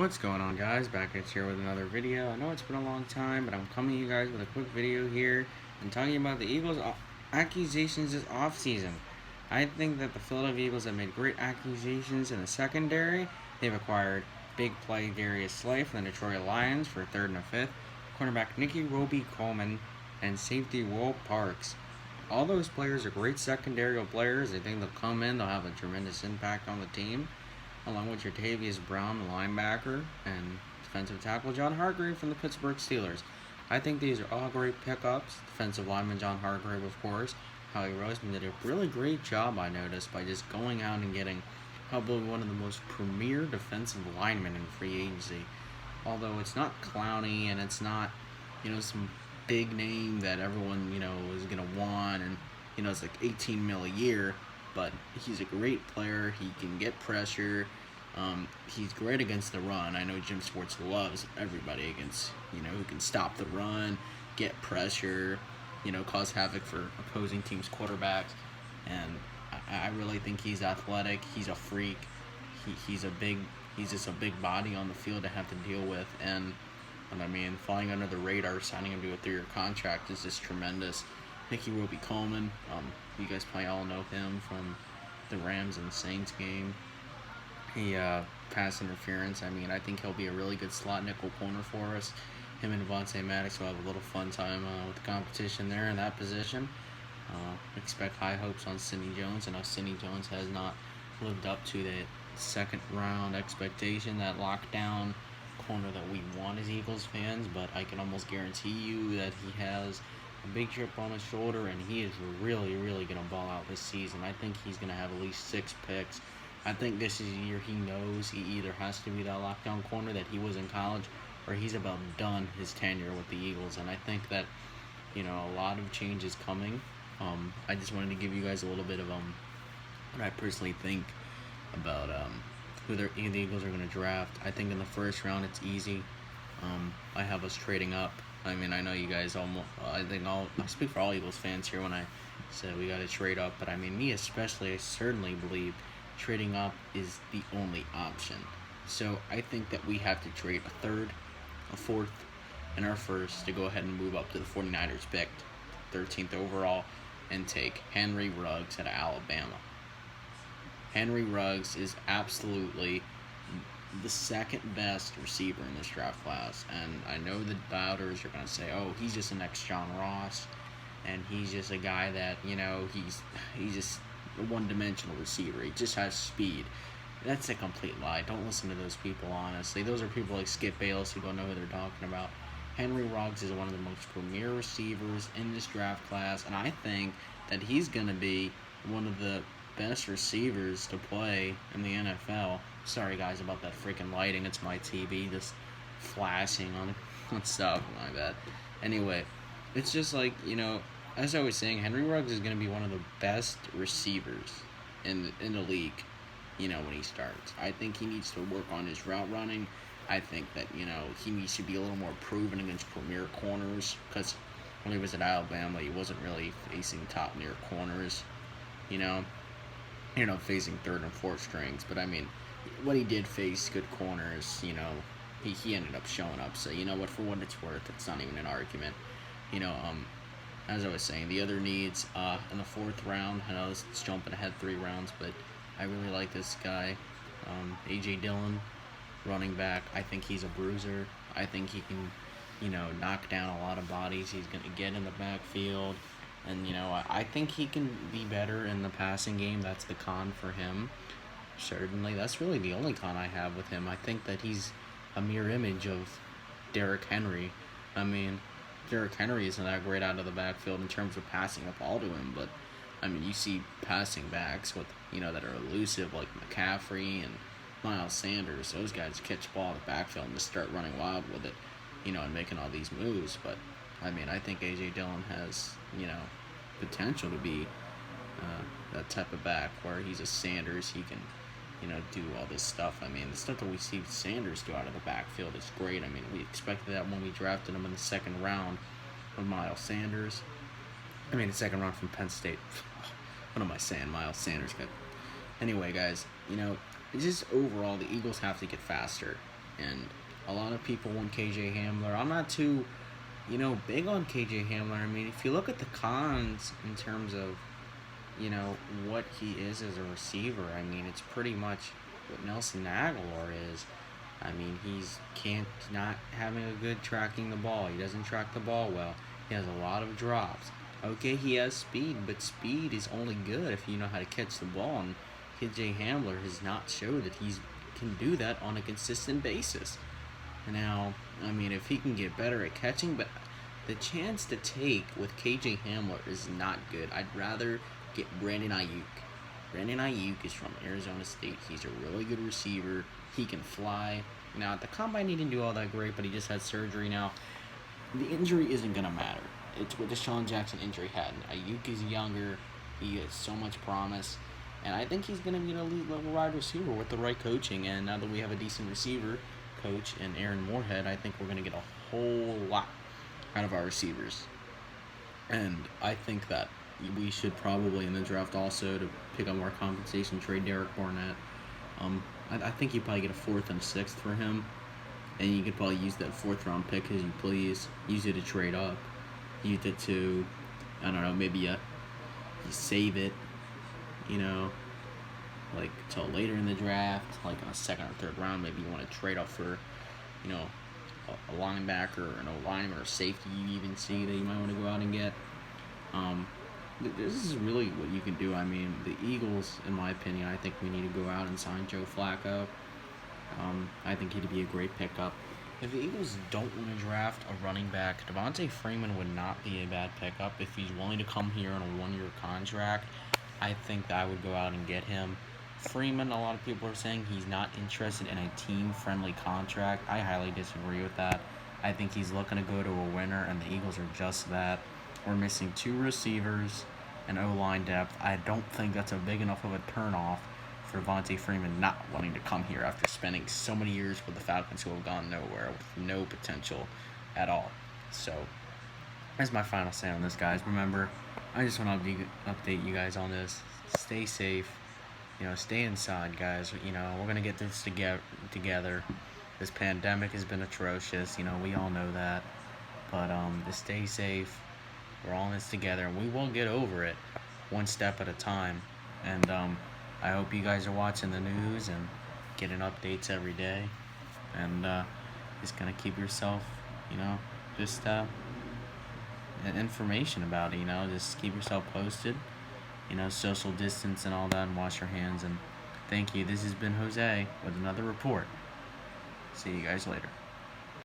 What's going on, guys? Back at here with another video. I know it's been a long time, but I'm coming to you guys with a quick video here and talking about the Eagles' accusations this offseason. I think that the Philadelphia Eagles have made great accusations in the secondary. They've acquired big play Darius Slay from the Detroit Lions for third and a fifth, cornerback Nicky Roby-Coleman, and safety Will Parks. All those players are great secondary players. I think they'll come in, they'll have a tremendous impact on the team, along with your Tavius Brown, linebacker, and defensive tackle John Hargrave from the Pittsburgh Steelers. I think these are all great pickups. Defensive lineman John Hargrave, of course. Howie Roseman did a really great job, I noticed, by just going out and getting probably one of the most premier defensive linemen in free agency. Although it's not Clowney and it's not, some big name that everyone, is going to want, and, it's like $18 million a year. But he's a great player. He can get pressure. He's great against the run. I know Jim Schwartz loves everybody against, who can stop the run, get pressure, cause havoc for opposing teams' quarterbacks. And I really think he's athletic. He's a freak. He's just a big body on the field to have to deal with. And I mean, flying under the radar, signing him to a 3-year contract is just tremendous. Nicky Roby-Coleman, you guys probably all know him from the Rams and Saints game. He pass interference. I mean, I think he'll be a really good slot nickel corner for us. Him and Devontae Maddox will have a little fun time with the competition there in that position. Expect high hopes on Sidney Jones. I know Sidney Jones has not lived up to that second round expectation, that lockdown corner that we want as Eagles fans, but I can almost guarantee you that he has a big chip on his shoulder, and he is really, really going to ball out this season. I think he's going to have at least 6 picks. I think this is a year he knows he either has to be that lockdown corner that he was in college, or he's about done his tenure with the Eagles. And I think that, a lot of change is coming. I just wanted to give you guys a little bit of what I personally think about who the Eagles are going to draft. I think in the first round it's easy. I have us trading up. I mean, I know you guys I speak for all Eagles fans here when I say we got to trade up, but I mean, me especially, I certainly believe trading up is the only option. So I think that we have to trade a third, a fourth, and our first to go ahead and move up to the 49ers picked, 13th overall, and take Henry Ruggs out of Alabama. Henry Ruggs is absolutely the second best receiver in this draft class, and I know the doubters are going to say, oh, he's just the next John Ross, and he's just a guy that, he's just a one-dimensional receiver. He just has speed. That's a complete lie. Don't listen to those people, honestly. Those are people like Skip Bayless who don't know who they're talking about. Henry Ruggs is one of the most premier receivers in this draft class, and I think that he's going to be one of the best receivers to play in the NFL. Sorry guys about that freaking lighting. It's my TV just flashing on stuff. My bad. Anyway, it's just like, as I was saying, Henry Ruggs is going to be one of the best receivers in the league, when he starts. I think he needs to work on his route running. I think that, he needs to be a little more proven against premier corners, because when he was at Alabama, he wasn't really facing top-tier corners, facing third and fourth strings. But I mean, when he did face good corners, he ended up showing up. So for what it's worth, it's not even an argument. As I was saying, the other needs in the 4th round, I know it's jumping ahead 3 rounds, but I really like this guy, A.J. Dillon, running back. I think he's a bruiser. I think he can, knock down a lot of bodies. He's going to get in the backfield. And, I think he can be better in the passing game. That's the con for him. Certainly. That's really the only con I have with him. I think that he's a mirror image of Derrick Henry. I mean, Derrick Henry isn't that great out of the backfield in terms of passing the ball to him. But, I mean, you see passing backs with, that are elusive, like McCaffrey and Miles Sanders. Those guys catch the ball in the backfield and just start running wild with it, and making all these moves. But, I mean, I think A.J. Dillon has, potential to be that type of back where he's a Sanders. He can, do all this stuff. I mean, the stuff that we see Sanders do out of the backfield is great. I mean, we expected that when we drafted him in the 2nd round with Miles Sanders. The 2nd round from Penn State. What am I saying? Miles Sanders got. Anyway, guys, just overall, the Eagles have to get faster. And a lot of people want KJ Hamler. I'm not too, big on KJ Hamler. I mean, if you look at the cons in terms of, what he is as a receiver, I mean, it's pretty much what Nelson Aguilar is. I mean, he's not having a good tracking the ball. He doesn't track the ball well. He has a lot of drops. Okay, he has speed, but speed is only good if you know how to catch the ball. And KJ Hamler has not showed that he can do that on a consistent basis. Now, I mean, if he can get better at catching, but the chance to take with KJ Hamler is not good. I'd rather get Brandon Ayuk. Brandon Ayuk is from Arizona State. He's a really good receiver. He can fly. Now, at the combine, he didn't do all that great, but he just had surgery now. The injury isn't going to matter. It's what Deshaun Jackson injury had. Ayuk is younger. He has so much promise. And I think he's going to be an elite level wide receiver with the right coaching. And now that we have a decent receiver coach in Aaron Moorhead, I think we're going to get a whole lot out of our receivers. And I think that we should probably in the draft also, to pick up more compensation, trade Derek Barnett. I think you probably get a 4th and 6th for him, and you could probably use that 4th round pick as you please. Use it to trade up. Use it to, I don't know, maybe you save it, like till later in the draft, like in a 2nd or 3rd round. Maybe you want to trade up for, a linebacker, an O-lineman, or safety you even see that you might want to go out and get. This is really what you can do. I mean, the Eagles, in my opinion, I think we need to go out and sign Joe Flacco. I think he'd be a great pickup. If the Eagles don't want to draft a running back, Devontae Freeman would not be a bad pickup. If he's willing to come here on a 1-year contract, I think that I would go out and get him. Freeman, a lot of people are saying he's not interested in a team-friendly contract. I highly disagree with that. I think he's looking to go to a winner, and the Eagles are just that. We're missing 2 receivers and O-line depth. I don't think that's a big enough of a turnoff for Devontae Freeman not wanting to come here after spending so many years with the Falcons, who have gone nowhere with no potential at all. So that's my final say on this, guys. Remember, I just want to update you guys on this. Stay safe. Stay inside, guys. We're going to get this together. This pandemic has been atrocious. We all know that. But just stay safe. We're all in this together, and we will get over it one step at a time. And I hope you guys are watching the news and getting updates every day. And just going to keep yourself, just information about it, just keep yourself posted. Social distance and all that, and wash your hands. And thank you. This has been Jose with another report. See you guys later.